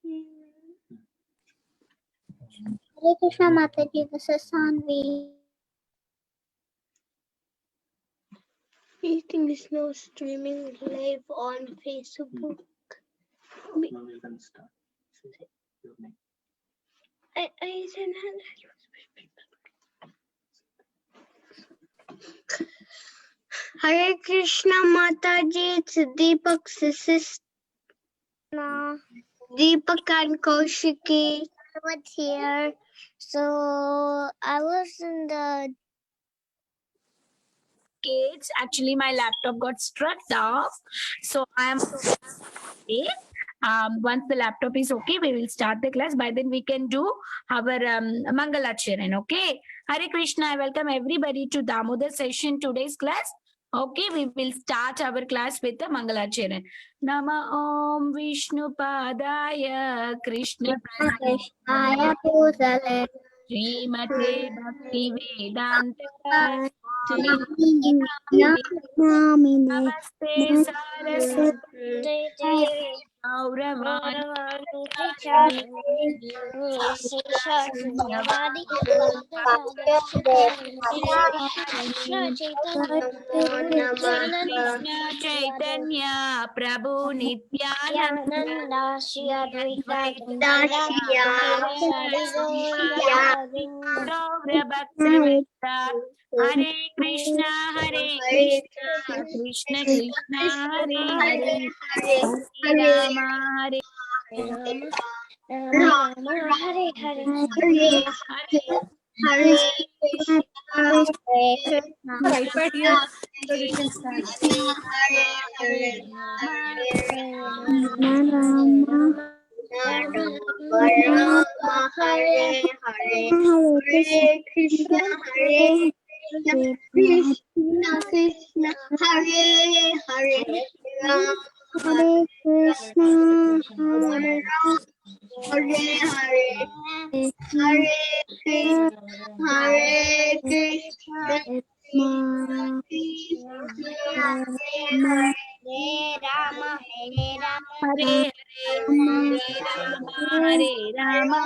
Hare Krishna Mataji, this is Sanvi. Meeting is now streaming live on Facebook. Now you can start. Say your name. I didn't Hare Krishna Mataji, it's Deepak's sister. Deepak and Kaushiki. I was here. So I was in the Kids, actually my laptop got struck off, so I am okay. Once the laptop is okay, we will start the class. By then we can do our Mangalacharan. Okay, Hare Krishna. I welcome everybody to Damodar session today's class. Okay, we will start our class with the Mangalacharan. Nama Om Vishnu Padaya Krishna Krishna Pujale. Srimate Bhakti Vedanta Namine Namaste Saraswati Chaitanya Prabhu Nityananda Hare Krishna, Krishna Krishna, Hare Rama, Rama, Hare Hare Rama,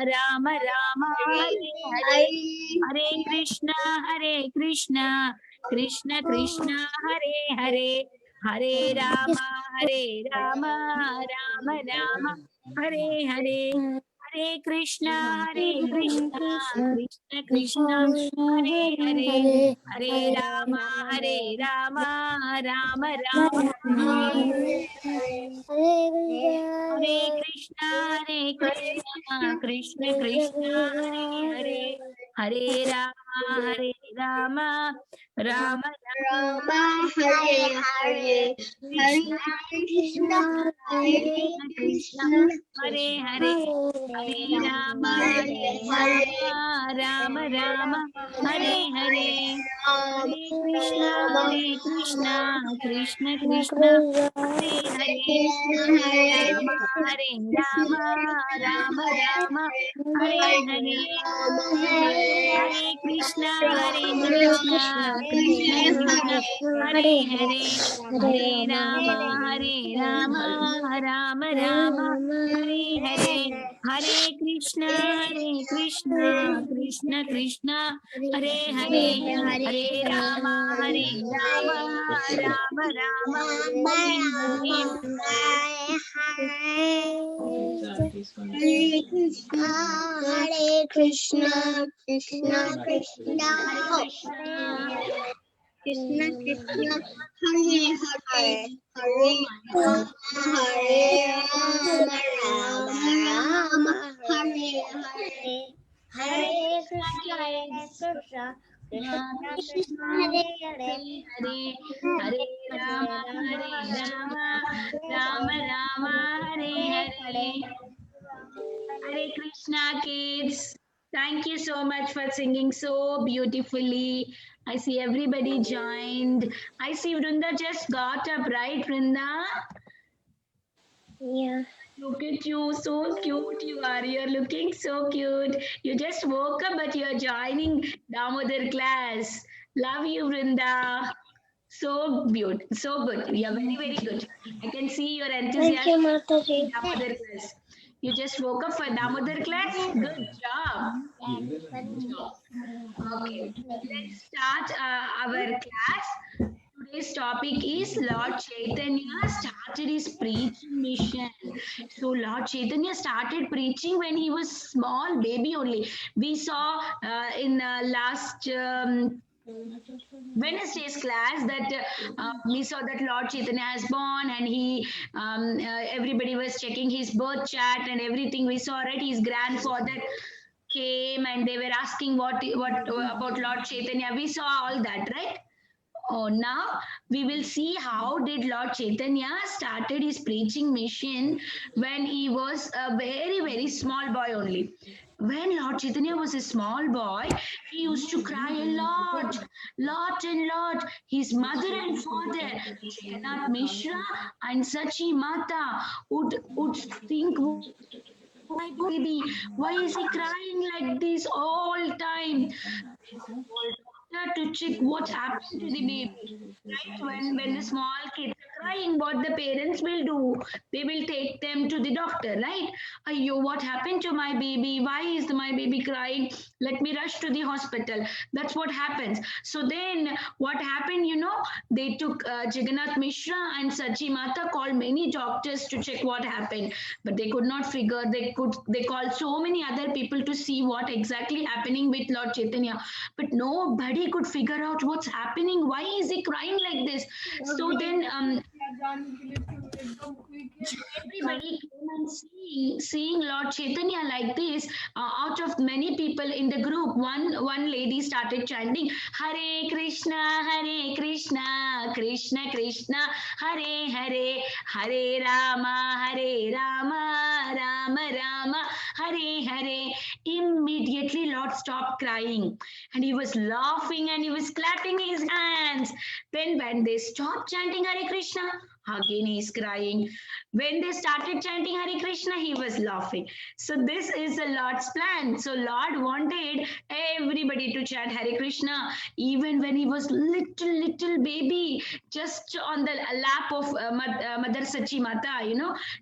Rama Rama, Hare Krishna, Krishna Krishna, Hare Hare Rama, Rama Rama, Hare Hare Krishna, Krishna Krishna, Hare Rama, Rama Rama, Hare Krishna, Krishna Krishna, Hare Rama, Rama Rama, Hare Krishna, Hare Rama, Rama Rama, Hare Krishna, Krishna Krishna, Hare Rama, Rama Rama, Hare Krishna, Krishna Krishna, Hare Rama, Rama Rama, Hare Krishna, Krishna Krishna, Hare Rama, Rama Rama, Hare Krishna, Krishna Krishna, Krishna Krishna, Hare Hare, Hare Rama, Rama Rama, Hare Hare, Hare Krishna, Krishna Krishna, Hare Rama, Hare Krishna, kids. Thank you so much for singing so beautifully. I see everybody joined. I see Vrunda just got up, right, Vrunda? Yeah. Look at you, so cute you are. You're looking so cute. You just woke up, but you're joining Damodar class. Love you, Vrunda. So beautiful, so good. You're very, very good. I can see your enthusiasm. Thank you, Mataji. Damodar class. You just woke up for Damodar class? Good job. Okay, let's start our class. Today's topic is Lord Chaitanya started his preaching mission. So Lord Chaitanya started preaching when he was small baby only. We saw in last Wednesday's class that we saw that Lord Chaitanya has born and he everybody was checking his birth chart and everything. We saw, right, his grandfather came and they were asking what about Lord Chaitanya. We saw all that, right? Oh, now we will see how did Lord Chaitanya started his preaching mission when he was a very small boy only. When Lord Chaitanya was a small boy, he used to cry a lot and lot. His mother and father, Jagannath Mishra and Sachi Mata, would think, my baby, why is he crying like this all time? To check what happened to the baby. Right? When the small kids are crying, what the parents will do, they will take them to the doctor, right? Ayyo, what happened to my baby? Why is my baby crying? Let me rush to the hospital. That's what happens. So then what happened, they took Jagannath Mishra and Sachi Mata called many doctors to check what happened, but they could not figure. They called so many other people to see what exactly happening with Lord Chaitanya, but nobody could figure out what's happening. Why is he crying like this? So then everybody came and seeing Lord Chaitanya like this. Out of many people in the group, one lady started chanting Hare Krishna, Krishna Krishna, Hare Hare, Hare Rama, Rama Rama, Hare Hare. Immediately Lord stopped crying and he was laughing and he was clapping his hands. Then when they stopped chanting Hare Krishna, again he is crying. When they started chanting Hare Krishna, he was laughing. So this is the Lord's plan. So Lord wanted everybody to chant Hare Krishna even when he was little baby, just on the lap of Mother Sachi Mata,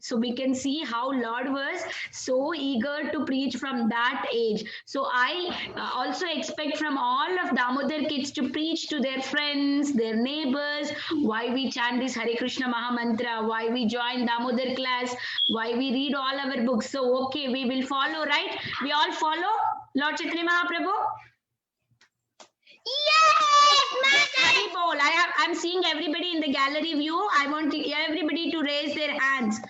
So we can see how Lord was so eager to preach from that age. So I also expect from all of Damodar kids to preach to their friends, their neighbors, why we chant this Hare Krishna Mahamantra, why we join Damodar class, why we read all our books. So, okay, we will follow, right? We all follow Lord Chaitanya Mahaprabhu? Yes, Hari Bol. I'm seeing everybody in the gallery view. I want everybody to raise their hands.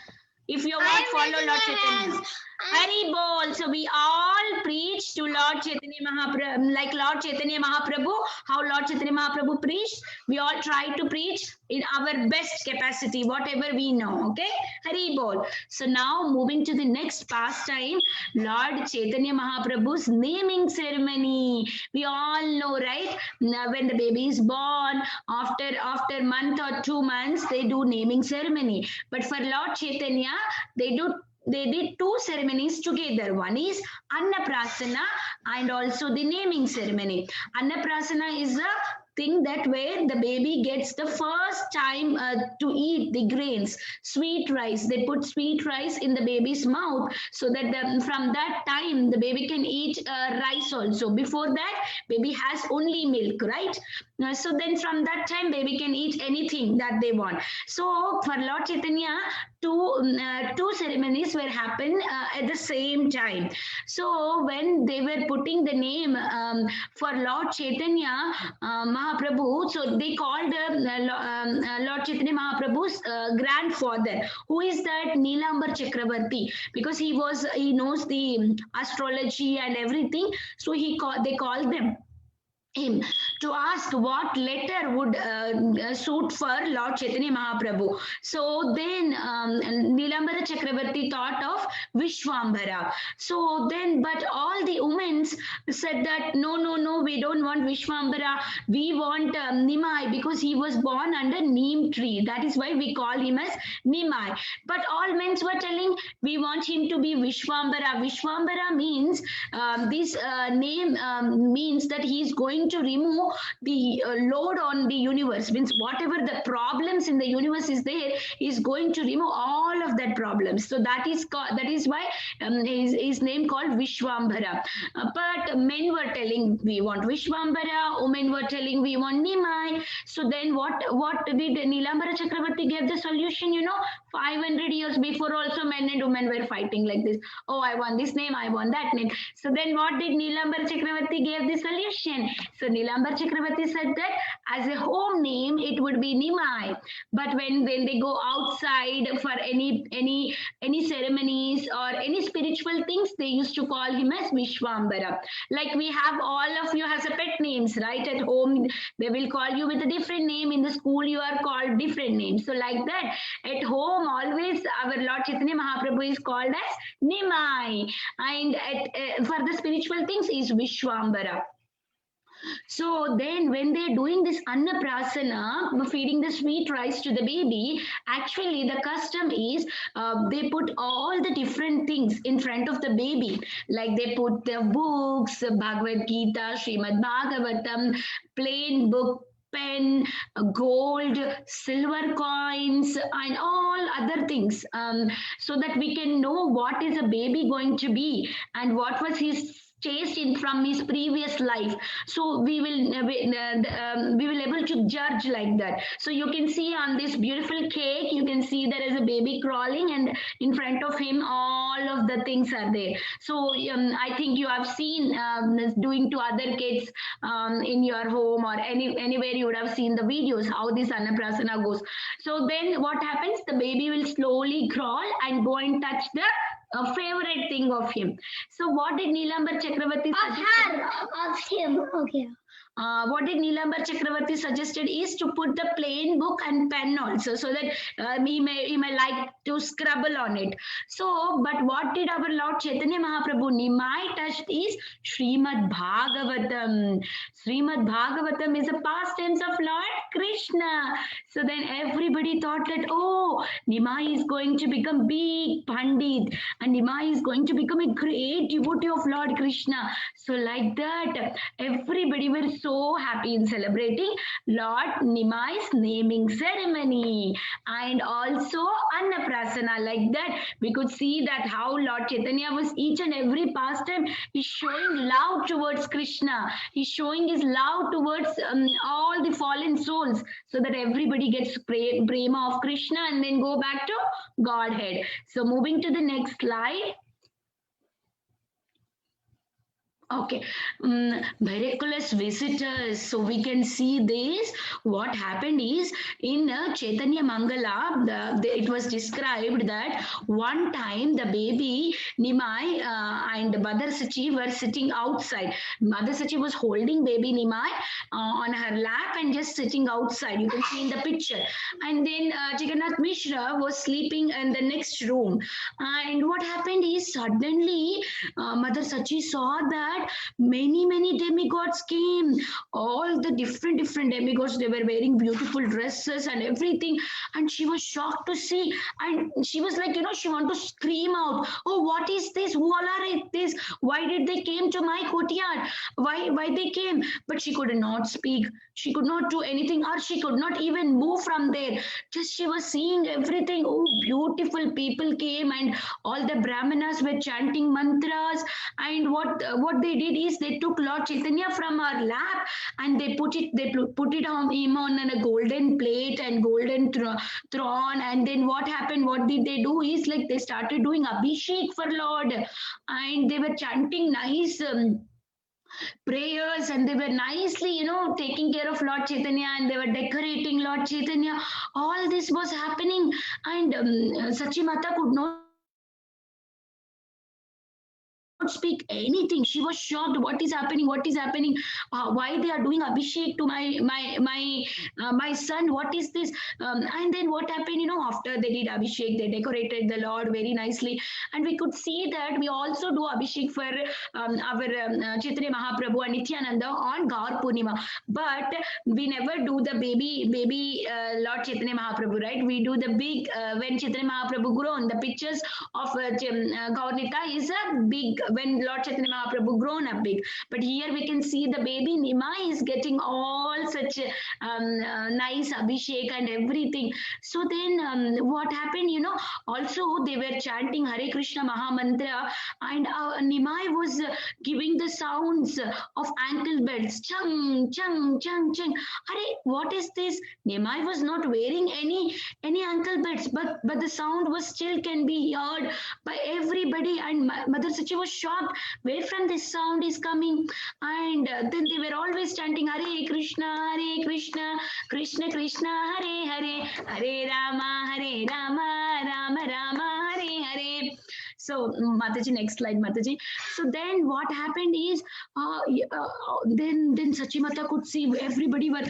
If you want to follow Lord Chaitanya. Hari Bol. So we all preach to Lord Chaitanya Mahaprabhu, like Lord Chaitanya Mahaprabhu, how Lord Chaitanya Mahaprabhu preached. We all try to preach in our best capacity, whatever we know. Okay? Hari Bol. So now moving to the next pastime, Lord Chaitanya Mahaprabhu's naming ceremony. We all know, right? Now, when the baby is born, after month or 2 months, they do naming ceremony. But for Lord Chaitanya, they did 2 ceremonies together. One is Annaprasana and also the naming ceremony. Annaprasana is a thing that where the baby gets the first time to eat the grains, sweet rice. They put sweet rice in the baby's mouth so that from that time the baby can eat rice also. Before that, baby has only milk, right? So then from that time, baby can eat anything that they want. So for Lord Chaitanya, two ceremonies were happen at the same time. So when they were putting the name for Lord Chaitanya Mahaprabhu, so they called Lord Chaitanya Mahaprabhu's grandfather. Who is that? Neelambar Chakravarti, because he knows the astrology and everything. So they called him to ask what letter would suit for Lord Chaitanya Mahaprabhu. So then Neelambara Chakravarti thought of Vishwambara. So then, but all the women said that no, we don't want Vishwambara. We want Nimai, because he was born under Neem tree. That is why we call him as Nimai. But all men were telling we want him to be Vishwambara. Vishwambara means this name means that he is going going to remove the load on the universe. Means whatever the problems in the universe is there, is going to remove all of that problems. So that is why his name called Vishwambara. But men were telling we want Vishwambara, women were telling we want Nimai. So then what did Nilambara Chakravarti give the solution? 500 years before also men and women were fighting like this. Oh, I want this name, I want that name. So then what did Nilambara Chakravarti give the solution? So Nilambara Chakravarti said that as a home name it would be Nimai, but when they go outside for any ceremonies or any spiritual things, they used to call him as Vishwambara. Like we have, all of you has a pet names, right? At home they will call you with a different name, in the school you are called different names. So like that, at home always our Lord Chaitanya Mahaprabhu is called as Nimai, and for the spiritual things is Vishwambara. So then when they're doing this Annaprasana, feeding the sweet rice to the baby, actually the custom is they put all the different things in front of the baby. Like they put the books, Bhagavad Gita, Srimad Bhagavatam, plain book, pen, gold, silver coins, and all other things, so that we can know what is a baby going to be and what was his taste in from his previous life. So we will able to judge like that. So you can see on this beautiful cake, you can see there is a baby crawling, and in front of him all of the things are there. So I think you have seen doing to other kids in your home or anywhere you would have seen the videos how this Annaprasana goes. So then what happens? The baby will slowly crawl and go and touch the favorite thing of him. So what did Nilambara Chakravarti suggest? Of him. Okay. What did Nilambara Chakravarti suggested is to put the plain book and pen also, so that he may like to scribble on it. So, but what did our Lord Chaitanya Mahaprabhu Nimai touched is Srimad Bhagavatam. Srimad Bhagavatam is a past tense of Lord Krishna. So then everybody thought that, oh, Nimai is going to become big Pandit and Nimai is going to become a great devotee of Lord Krishna. So like that, everybody were so happy in celebrating Lord Nimai's naming ceremony, and also Annaprasana. Like that, we could see that how Lord Chaitanya was each and every pastime is showing love towards Krishna. He's showing his love towards all the fallen souls, so that everybody gets prema of Krishna and then go back to Godhead. So moving to the next slide. Okay, miraculous visitors. So we can see this. What happened is in Chaitanya Mangala, it was described that one time the baby Nimai and Mother Sachi were sitting outside. Mother Sachi was holding baby Nimai on her lap and just sitting outside. You can see in the picture. And then Jagannath Mishra was sleeping in the next room. And what happened is suddenly Mother Sachi saw that many demigods came. All the different demigods, they were wearing beautiful dresses and everything, and she was shocked to see, and she was like, she wanted to scream out, oh, what is this? Who all are this? Why did they came to my courtyard? Why they came? But she could not speak. She could not do anything, or she could not even move from there. Just she was seeing everything. Oh, beautiful people came, and all the Brahmanas were chanting mantras. And what they did is they took Lord Chaitanya from her lap and they put it on him on a golden plate and golden throne. And then what happened? What did they do is like they started doing Abhishek for Lord, and they were chanting nice prayers, and they were nicely, taking care of Lord Chaitanya, and they were decorating Lord Chaitanya. All this was happening, and Sachi Mata could not speak anything. She was shocked. What is happening? Why they are doing Abhishek to my son? What is this? And then what happened? After they did Abhishek, they decorated the Lord very nicely, and we could see that we also do Abhishek for our Chaitanya Mahaprabhu and Nityananda on Gaur Purnima, but we never do the baby Lord Chaitanya Mahaprabhu, right? We do the big when Chaitanya Mahaprabhu grown. The pictures of Gaur Nita is a big when Lord Chaitanya Mahaprabhu grown up big. But here we can see the baby Nimai is getting all such nice abhishek and everything. So then what happened, you know, also they were chanting Hare Krishna Maha Mantra, and Nimai was giving the sounds of ankle belts, chung, chung, chung, chung. Hare, what is this? Nimai was not wearing any ankle belts, but the sound was still can be heard by everybody, and Mother Sachi was shocked where from this sound is coming. And then they were always chanting Hare Krishna, Krishna Krishna, Hare Hare, Hare Rama, Rama Rama, Hare Hare. So Mataji, next slide, Mataji. So then what happened is, then Sachi Mata could see everybody were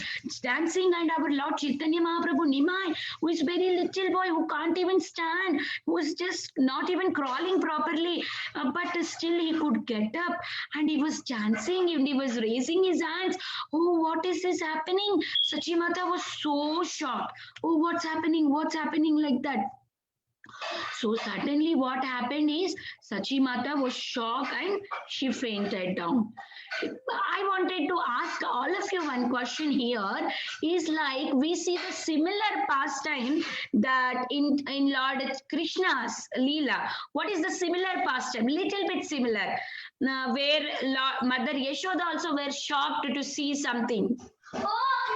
dancing, and our Lord Chaitanya Mahaprabhu Nimai, who is very little boy, who can't even stand, who is just not even crawling properly, but still he could get up, and he was dancing, and he was raising his hands. Oh, what is this happening? Sachi Mata was so shocked. Oh, what's happening? What's happening like that? So suddenly what happened is Sachi Mata was shocked and she fainted down. I wanted to ask all of you one question here is like we see the similar pastime that in Lord Krishna's Leela. What is the similar pastime? Little bit similar. Where Mother Yashoda also were shocked to see something. Oh,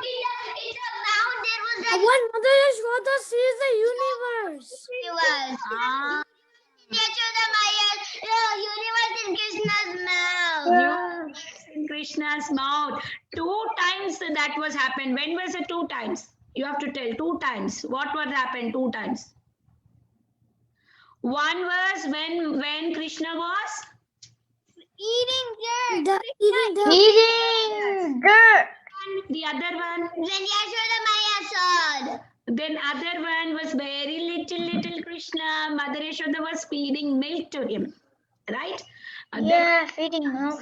it's a mound. There was a When Mother Yashoda sees the universe. universe. Ah. Yashoda Maya, universe in Krishna's mouth. In Krishna's mouth. 2 times that was happened. When was it 2 times? You have to tell 2 times. What was happened 2 times? One was when Krishna was Eating dirt. Eating dirt. and the other one. When Yashoda Maya saw. Then other one was very little Krishna. Mother Yashoda was feeding milk to him, right? Yeah, feeding milk.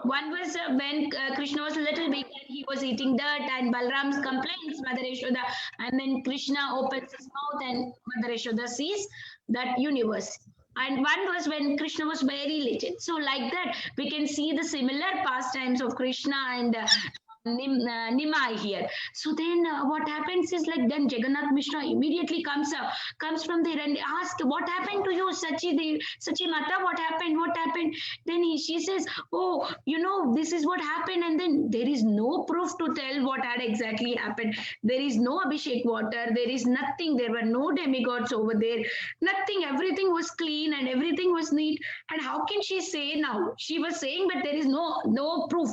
One was when Krishna was a little big and he was eating dirt, and Balram's complaints Mother Yashoda, and then Krishna opens his mouth and Mother Yashoda sees that universe. And one was when Krishna was very little. So like that, we can see the similar pastimes of Krishna and Nimai here. So then what happens is like then Jagannath Mishra immediately comes from there and asks, what happened to you, Sachi Mata, what happened? Then she says, oh, you know, this is what happened. And then there is no proof to tell what had exactly happened. There is no Abhishek water. There is nothing. There were no demigods over there. Nothing. Everything was clean and everything was neat. And how can she say now? She was saying, but there is no proof.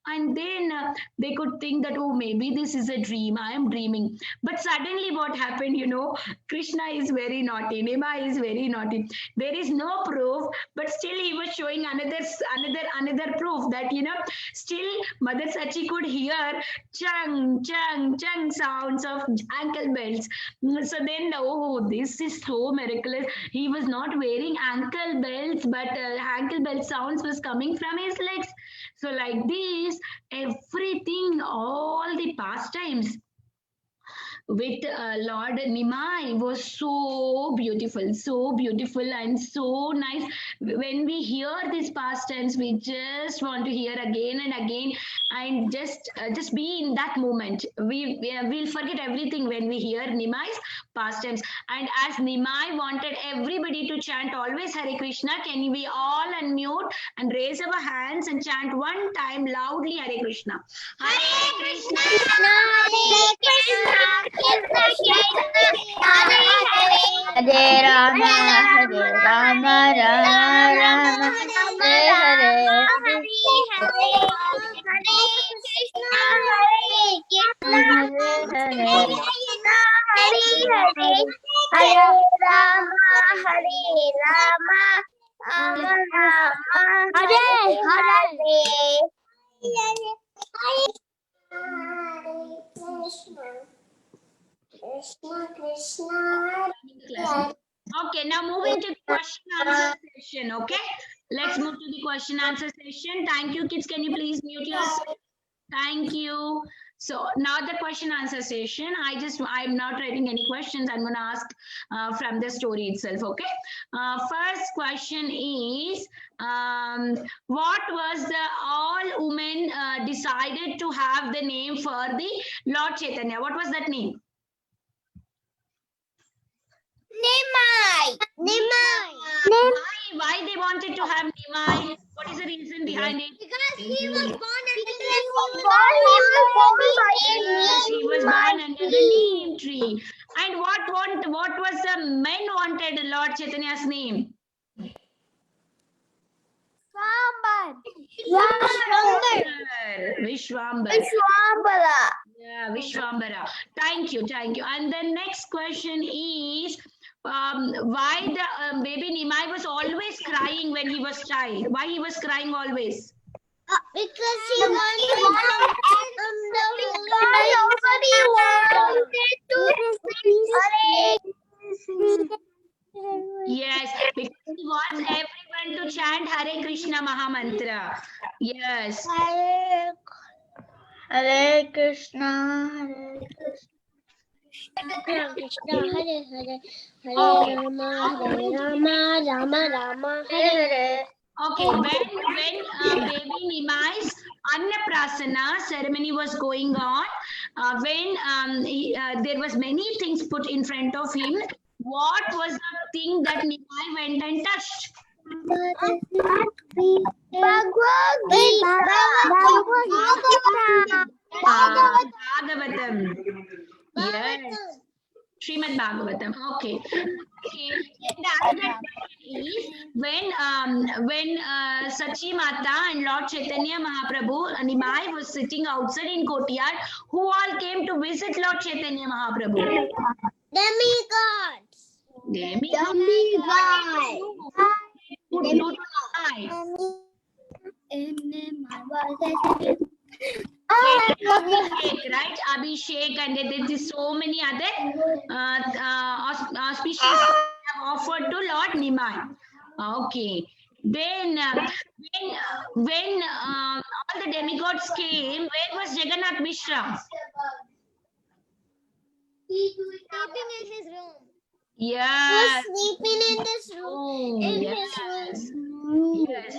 And then they could think that, oh, maybe this is a dream. I am dreaming. But suddenly what happened, you know, Krishna is very naughty. Nimai is very naughty. There is no proof, but still he was showing another proof that, you know, still Mother Sachi could hear chung, chung, chung sounds of ankle belts. So then, oh, this is so miraculous. He was not wearing ankle belts, but ankle belt sounds was coming from his legs. So like this, everything, all the pastimes with Lord Nimai was so beautiful and so nice. When we hear these pastimes, we just want to hear again and again, and just be in that moment. We'll forget everything when we hear Nimai's pastimes. And as Nimai wanted everybody to chant always Hare Krishna, can we all unmute and raise our hands and chant one time loudly Hare Krishna? Hare Krishna, Hare Krishna, Hare Rama, Rama Rama, Hare Hare. Hare Krishna, Hare Krishna, Hare Rama, Rama Rama, Hare Hare. Krishna Krishna. Okay, now moving to the question answer session. Okay, let's move to the question answer session. Thank you, kids. Can you please mute yourself? Thank you. So now the question answer session. I'm not writing any questions. I'm going to ask from the story itself. Okay. First question is, what was the all women decided to have the name for the Lord Chaitanya? What was that name? Nimai. Why they wanted to have Nimai? What is the reason behind it? Because he was born Yes, he was born under the neem tree. And what was the men wanted Lord Chaitanya's name? Vishwambar. Yeah, Vishwambara. Thank you. And the next question is, why the baby Nimai was always crying when he was child? Why he was crying always? Because he wanted Yes, because he wants everyone to chant Hare Krishna Mahamantra. Yes. Hare Krishna, Hare Krishna, Hare Hare, Hare Rama, Rama Rama, Hare Hare. Okay, when baby Nimai's Annaprasana ceremony was going on, when there was many things put in front of him, what was the thing that Nimai went and touched? Bhagavatam. Yes. Srimad Bhagavatam. Okay. The other question is when Sachi Mata and Lord Chaitanya Mahaprabhu Nimai was sitting outside in courtyard, who all came to visit Lord Chaitanya Mahaprabhu? Demigods. Abhishek, right? Abhishek, and there is so many other auspicious have offered to Lord Nimai. Okay. Then when all the demigods came, where was Jagannath Mishra? Sleeping in his room. Yes. Sleeping in this room. Yes. Yes.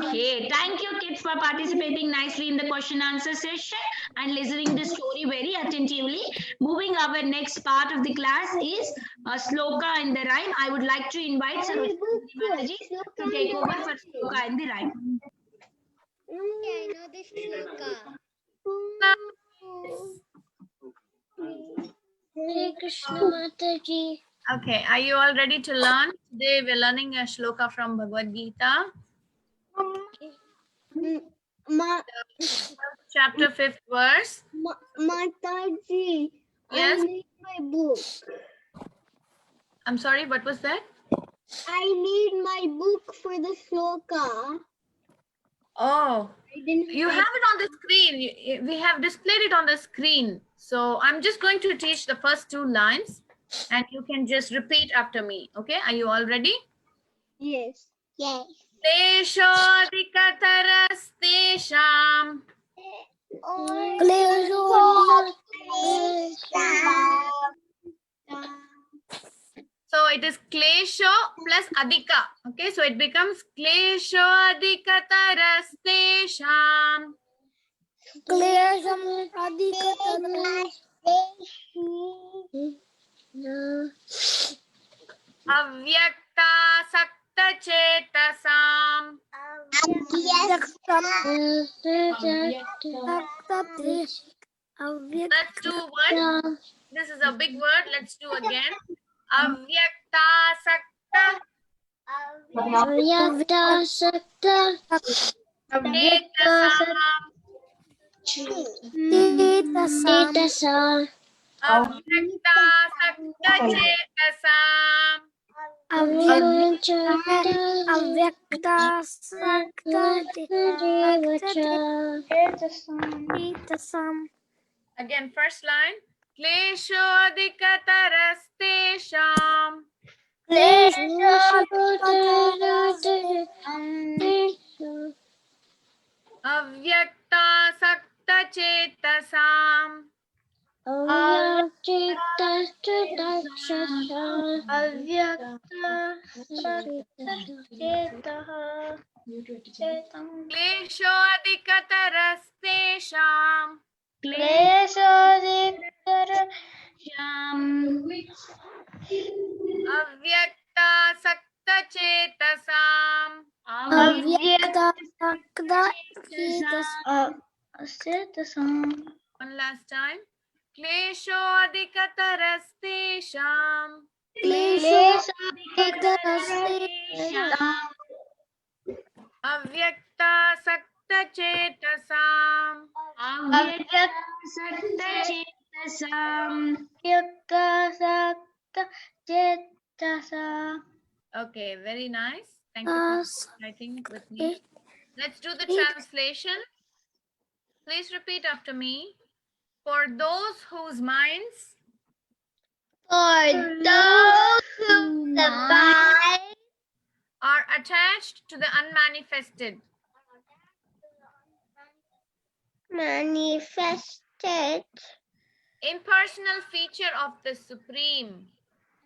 Okay. Thank you, kids, for participating nicely in the question answer session and listening the story very attentively. Moving our next part of the class is Sloka and the rhyme. I would like to invite Sarojini Mataji to take over for Sloka and the rhyme. Okay, I know this shloka. Hare Krishna Mataji. Okay, are you all ready to learn? Today we're learning a shloka from Bhagavad Gita, chapter 5th verse. Mataji, Yes. I need my book. I'm sorry, what was that? I need my book for the shloka. Oh, I didn't you have it on the screen. We have displayed it on the screen. So I'm just going to teach the first two lines and you can just repeat after me. Okay, are you all ready? Yes. Yes. Teshodikatarastesham. So it is klesho plus adhika. Okay, so it becomes klesho adhikatarastesham. Avyakta sakta chetasam. Let's do one. This is a big word. Let's do again. Avyakta sakta chetasam. Avyakta sakta chetasam. Again, first line. Klesho adhikatarastesham. Avyakta sakta Chetasam. Klesho adhikatarastesham. Avyakta sakta chetasam. One last time. Klesho adhikatarastesham. Avyakta sakta chetasam. Okay, very nice. Thank you for writing with me. Let's do the translation. Please repeat after me. For those whose minds For those who survive are attached to the unmanifested, manifested impersonal feature of the Supreme,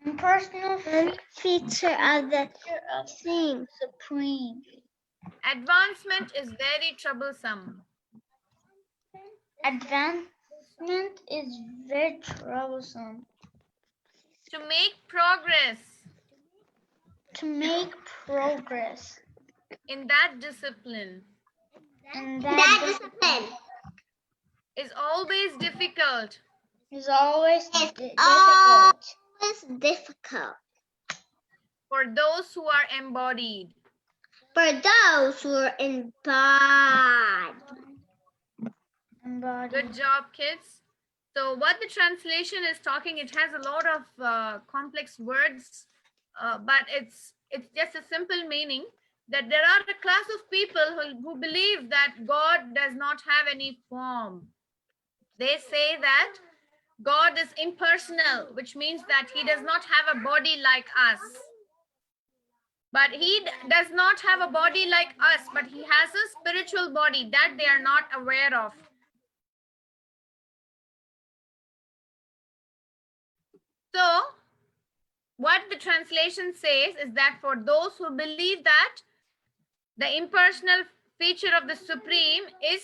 impersonal feature of the Supreme. advancement is very troublesome. Advancement is very troublesome. To make progress To make progress in that discipline in that discipline is always difficult. is always difficult. For those who are embodied. For those who are embodied. Good job, kids. So what the translation is talking, it has a lot of complex words, but it's just a simple meaning that there are a class of people who believe that God does not have any form. They say that God is impersonal, which means that he does not have a body like us. But he does not have a body like us, but he has a spiritual body that they are not aware of. So, what the translation says is that for those who believe that the impersonal feature of the Supreme is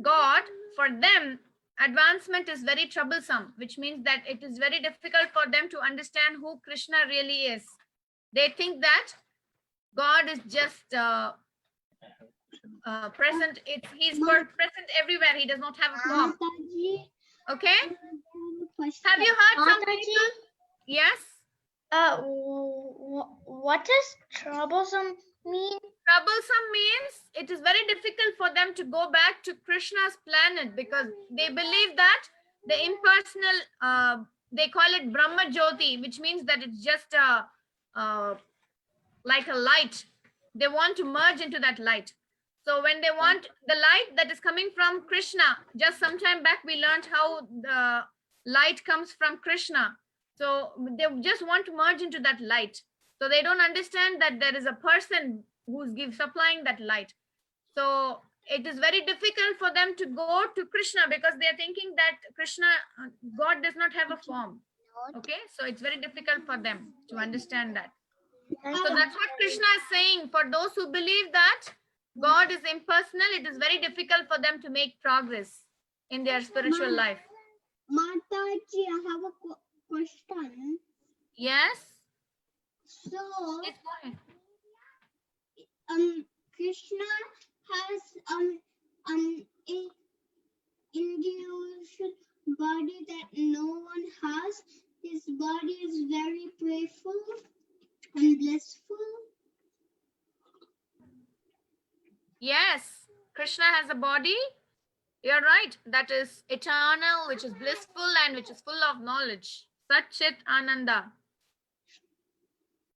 God, for them, advancement is very troublesome, which means that it is very difficult for them to understand who Krishna really is. They think that God is just present. He's present everywhere. He does not have a form. Okay? Have you heard some people? Yes? What does troublesome mean? Troublesome means it is very difficult for them to go back to Krishna's planet because they believe that the impersonal, they call it Brahma Jyoti, which means that it's just like a light. They want to merge into that light. So when they want the light that is coming from Krishna, just some time back we learned how the light comes from Krishna. So they just want to merge into that light. So they don't understand that there is a person who's supplying that light. So it is very difficult for them to go to Krishna because they are thinking that Krishna, God does not have a form. Okay, so it's very difficult for them to understand that. So that's what Krishna is saying. For those who believe that God is impersonal, it is very difficult for them to make progress in their spiritual life. Mataji, I have a question. Yes? So, Yes, go ahead. Krishna has individual body that no one has. His body is very prayerful and blissful. Yes, Krishna has a body. You're right. That is eternal, which is blissful and which is full of knowledge. Satchit Ananda.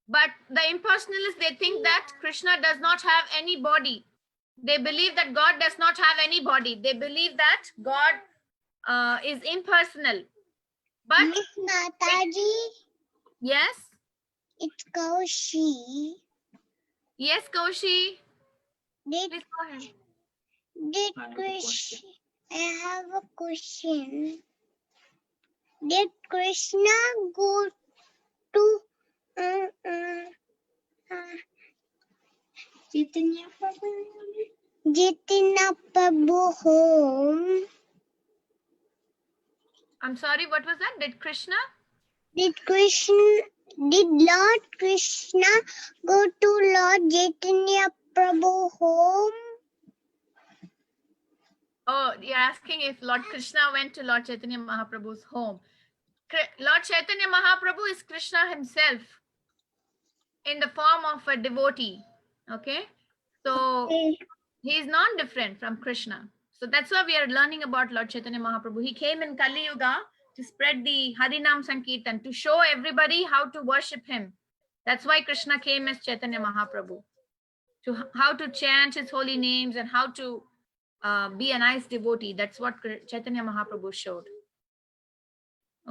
But the impersonalists, they think that Krishna does not have any body. They believe that God does not have any body. They believe that God is impersonal. But Miss Mataji, yes, it's Kaushi. yes, Kaushi. Did Please go ahead. Did I have a Krishna I have a question. Did Krishna go to Chaitanya Prabhu home? I'm sorry, what was that? Did Krishna? Did Lord Krishna go to Lord Chaitanya Prabhu home? Oh, you're asking if Lord Krishna went to Lord Chaitanya Mahaprabhu's home. Lord Chaitanya Mahaprabhu is Krishna himself in the form of a devotee. Okay, so he is not different from Krishna. So that's why we are learning about Lord Chaitanya Mahaprabhu. He came in Kali Yuga to spread the Harinam Sankirtan, to show everybody how to worship him. That's why Krishna came as Chaitanya Mahaprabhu, to how to chant his holy names and how to be a nice devotee. That's what Chaitanya Mahaprabhu showed.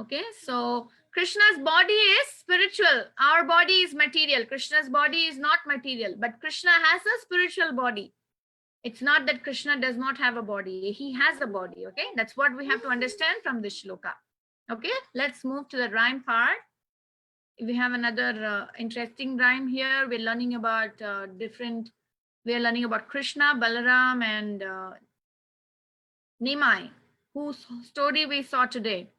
Okay, so Krishna's body is spiritual. Our body is material. Krishna's body is not material, but Krishna has a spiritual body. It's not that Krishna does not have a body. He has a body. Okay, that's what we have to understand from this shloka. Okay, let's move to the rhyme part. We have another interesting rhyme here. We're learning about we are learning about Krishna, Balaram, and Nimai, whose story we saw today.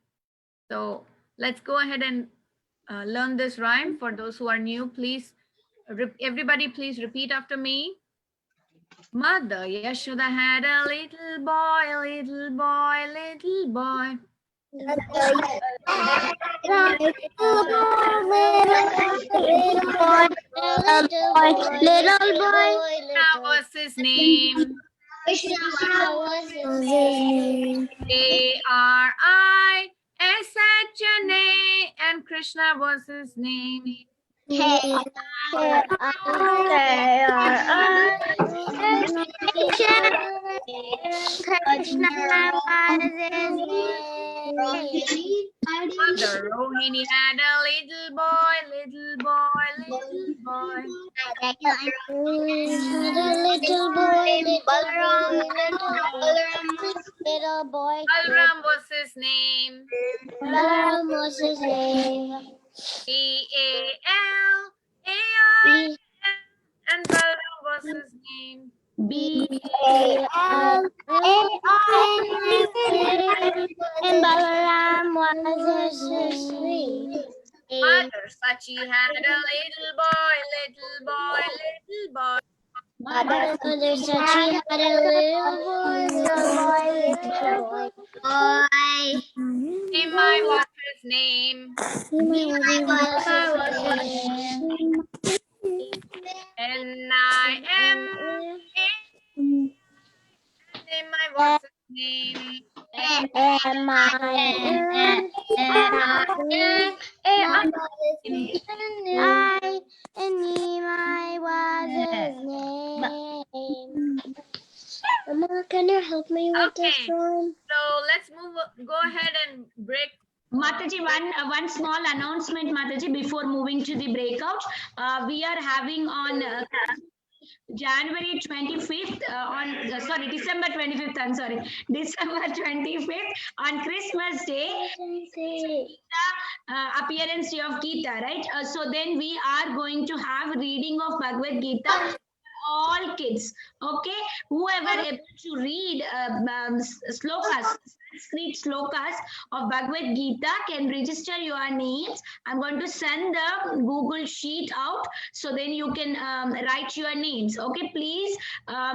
So let's go ahead and learn this rhyme. For those who are new, please, everybody please repeat after me. Mother Yashoda had a little boy, little boy, little boy. Little boy. Krishna was his name. Krishna was his name. K-R-I-S-H-N-A, and Krishna was his name. Mother Rohini had a little boy, little boy, little boy. Little boy, little boy. Balram was his name. Balaram was his name. B-A-L-A-R, and Balram was his name. And Balaram was his name. Mother Sachi had a little boy, little boy, little boy. Mother Sachi had a little boy, little boy. Nimai was his name. N-I-M-A. Nimai was his name. Mama, can you help me with this Okay, one? so let's go ahead and break. Mataji, one small announcement, Mataji, before moving to the breakout. We are having on January 25th, December 25th, I'm sorry, December 25th, on Christmas Day, appearance day of Gita, right? So then we are going to have reading of Bhagavad Gita. All kids, okay, whoever able to read slokas, Sanskrit slokas of Bhagavad Gita can register your names. I'm going to send the Google sheet out, so then you can write your names. Okay, please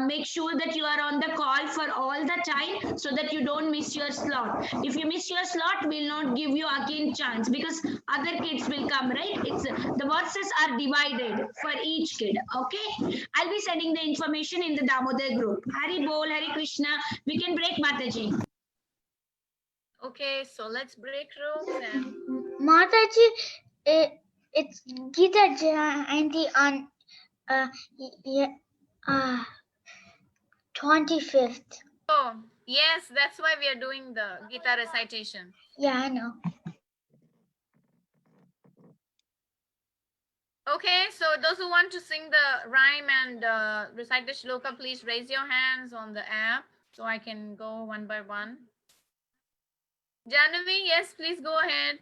make sure that you are on the call for all the time, so that you don't miss your slot. If you miss your slot, we'll not give you again chance, because other kids will come, right? It's the verses are divided for each kid. Okay, I'll be sending the information in the Damodar group. Hari Bol, Hari Krishna. We can break, Mataji. Okay, so let's break rules and Mataji, it's Gita Jayanti on 25th. oh yes, that's why we are doing the Gita recitation. Yeah, I know. Okay, so those who want to sing the rhyme and recite the shloka, please raise your hands on the app so I can go one by one. Jahnavi, yes, please go ahead.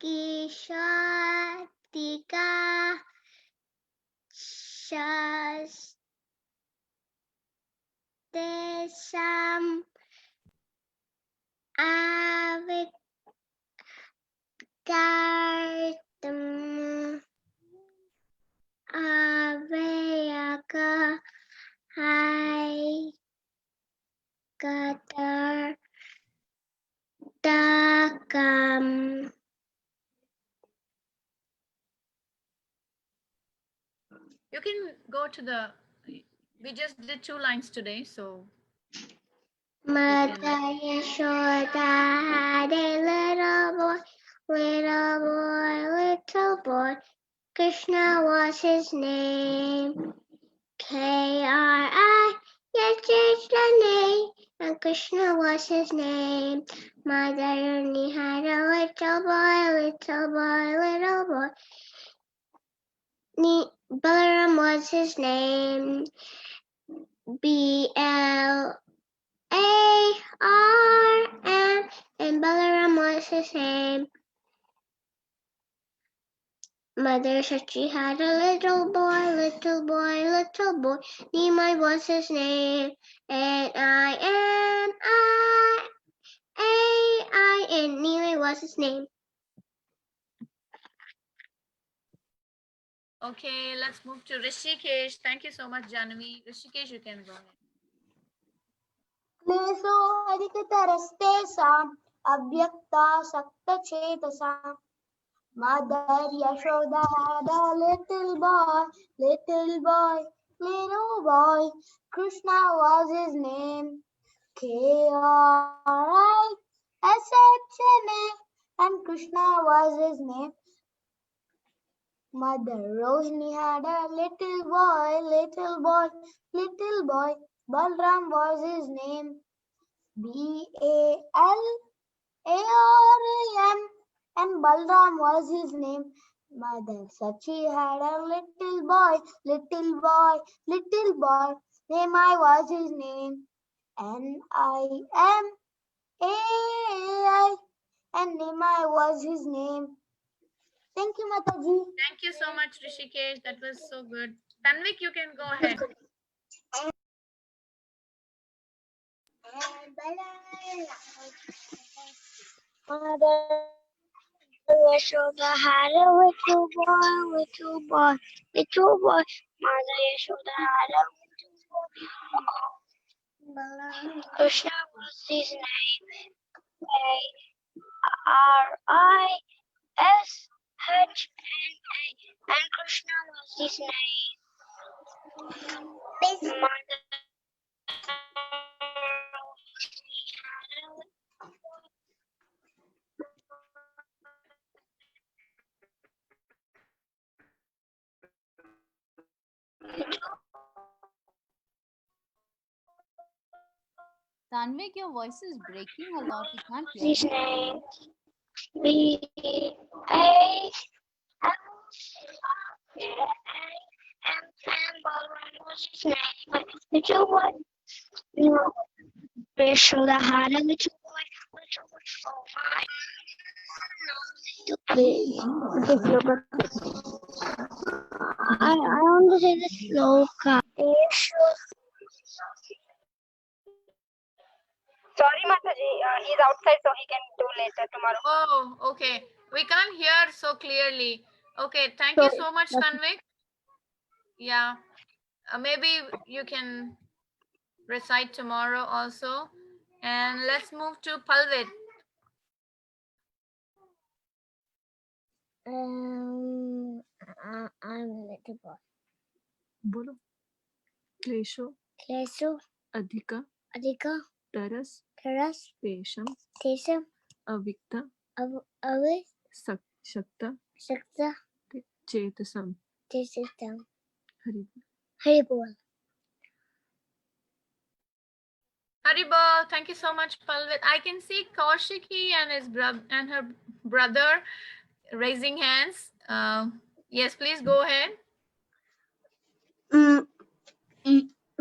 Kishatika Shastesam Avikartam Avayaka Hai Katar Dakam. You can go to the, we just did 2 lines today, so. Mother Yashoda had a little boy. Krishna was his name. K-R-I, yes, it's the name. And Krishna was his name. Mother Yoni had a little boy. Balaram was his name. B-L-A-R-M, and Balaram was his name. Mother said she had a little boy. Nimai was his name. N-I-M-I-A-I-N, Nimai was his name. Okay, let's move to Rishikesh. Thank you so much, Jahnavi. Rishikesh, you can go ahead. क्लेशो अधिकतरस्तेषाम् अव्यक्ता सक्तचेतसाम्. Mother Yashoda had a little boy. Krishna was his name. K-R-I-S-H-N-A, and Krishna was his name. Mother Rohini had a little boy. Balram was his name. B-A-L-A-R-A-M, and Balram was his name. Mother Sachi had a little boy. Nimai was his name. N-I-M-A-I, and Nimai was his name. Thank you, Mataji. Thank you so much, Rishikesh. That was so good. Tanvik, you can go ahead. Mother Yashoda had a little boy. Mother Yashoda had a little boy. Krishna was his name. A-R-I-S-H-N-A, and Krishna was his name. Mother Tanvik, your voice is breaking a lot. We can't hear his you. name. B-A-L-M, and Balram was his name. Little boy. Yashoda had a little boy. I want to say the sloka. Sorry, Mataji. He's outside, so he can do later tomorrow. Oh, okay. We can't hear so clearly. Okay, thank you so much, Tanvik. Yeah, maybe you can recite tomorrow also. And let's move to Palvit. I'm little boy. बोलो क्लेशो अधिक तरस तेषम अविक्त शक्त चेतसम. हरि बोल. Haribol, thank you so much, Palvit. I can see Kaushiki and his her brother raising hands. Yes, please go ahead.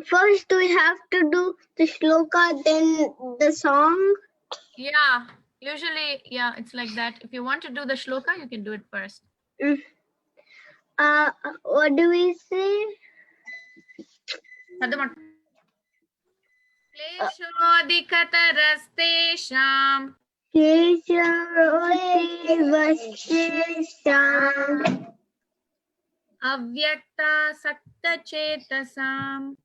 First we have to do the shloka, then the song. Yeah, usually, yeah, it's like that. If you want to do the shloka, you can do it first. What do we say? क्लेशोऽधिकतरस्तेषाम् अव्यक्तासक्तचेतसाम्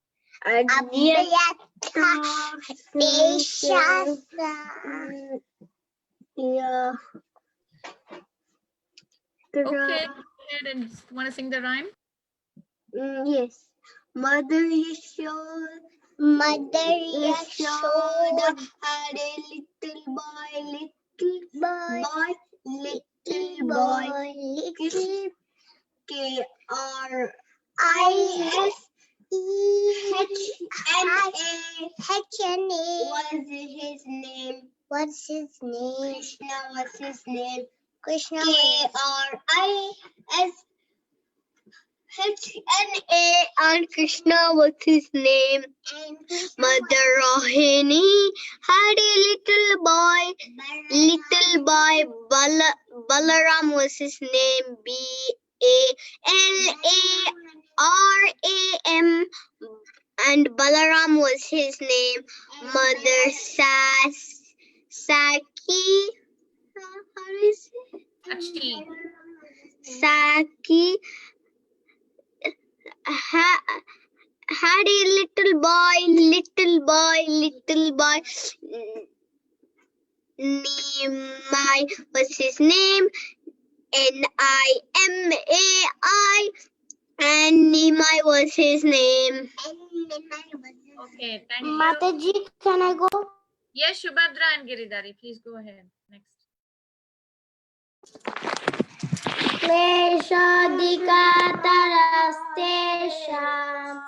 Yeah. Okay, go ahead and want to sing the rhyme? Yes. Mother Yashoda had a little boy, Krishna was his name. And Krishna was his name. Mother Rohini had a little boy. Balaram was his name. Balaram. And Balaram was his name. Mother Saki. How do you say? Saki had a little boy. Nimai was his name. Nimai. And Nimai was his name. Okay, thank you. Mataji, can I go? Yes, Shubhadra and Giridhari, please go ahead. Next. क्लेशाधिकतरस्तेषाम्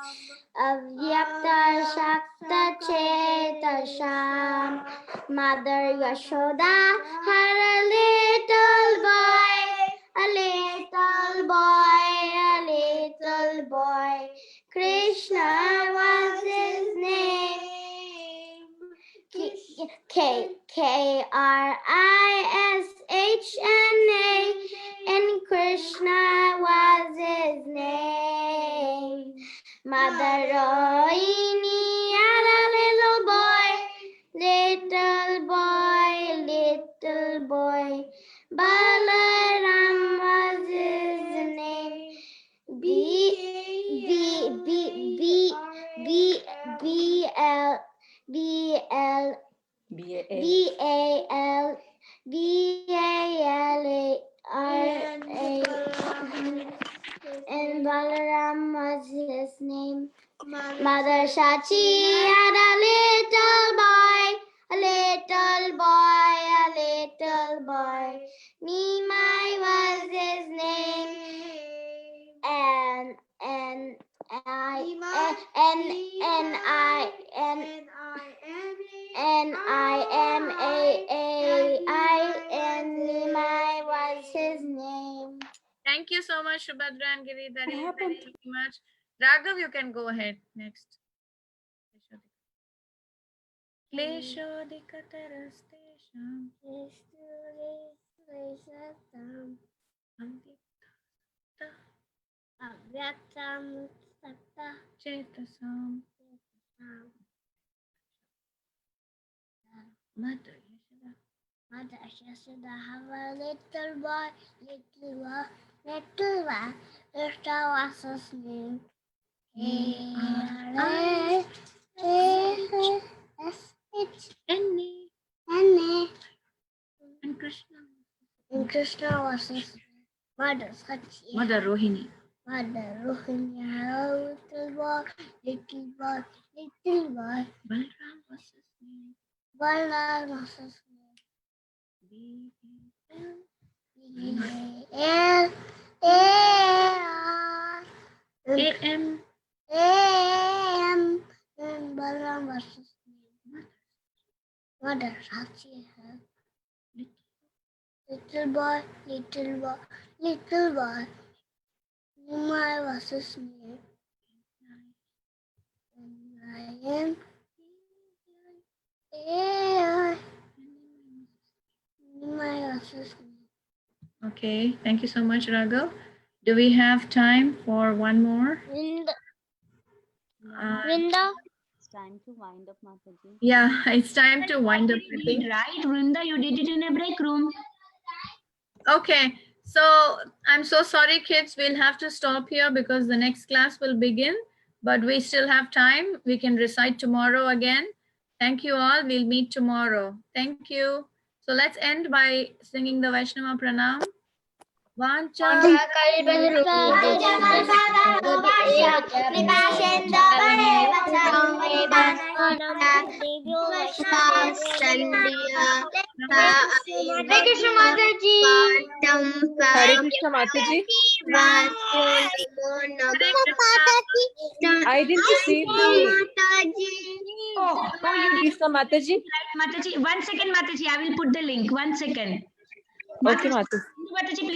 अव्यक्तशक्तचेतसाम् Mother Yashoda had a little boy. Krishna was his name. Krishna, and Krishna was his name. Mother Rohini had a little boy. Balaram was his name. And Balaram was his name. Mother Shachi had a little boy. Nimai was his name. And Nimai was his name. Thank you so much, Shubhadra and Giridhari. Thank you very much. Raghav, you can go ahead next. Kleshodikatarastesham chetasam Mother Yashoda have a little boy. Krishna was his name. and Krishna. And Krishna was his mother Sachi. Mother Rohini. Mother Rohini had a little boy. Balaram was his name. Balaram was his name. A.M. And Balaram was his name. Mother Sachi had little boy. Nimai was his name. M A my assistant. Okay, thank you so much, Raghav. Do we have time for one more? Vrinda. Uh, Vrinda. It's time to wind up, Mataji. yeah, it's time to wind up, I think. Right, Vrinda, you did it in a break room. Okay, so I'm so sorry, kids. We'll have to stop here because the next class will begin, but we still have time. We can recite tomorrow again. Thank you all. We'll meet tomorrow. Thank you. So let's end by singing the Vaishnava Pranam. Vancha Hare Krishna Mataji. Hare Krishna Mataji. I didn't receive the Oh, Hare Krishna Mataji. Mataji, 1 second, Mataji. I will put the link. 1 second. Okay, Mataji. Mataji, please.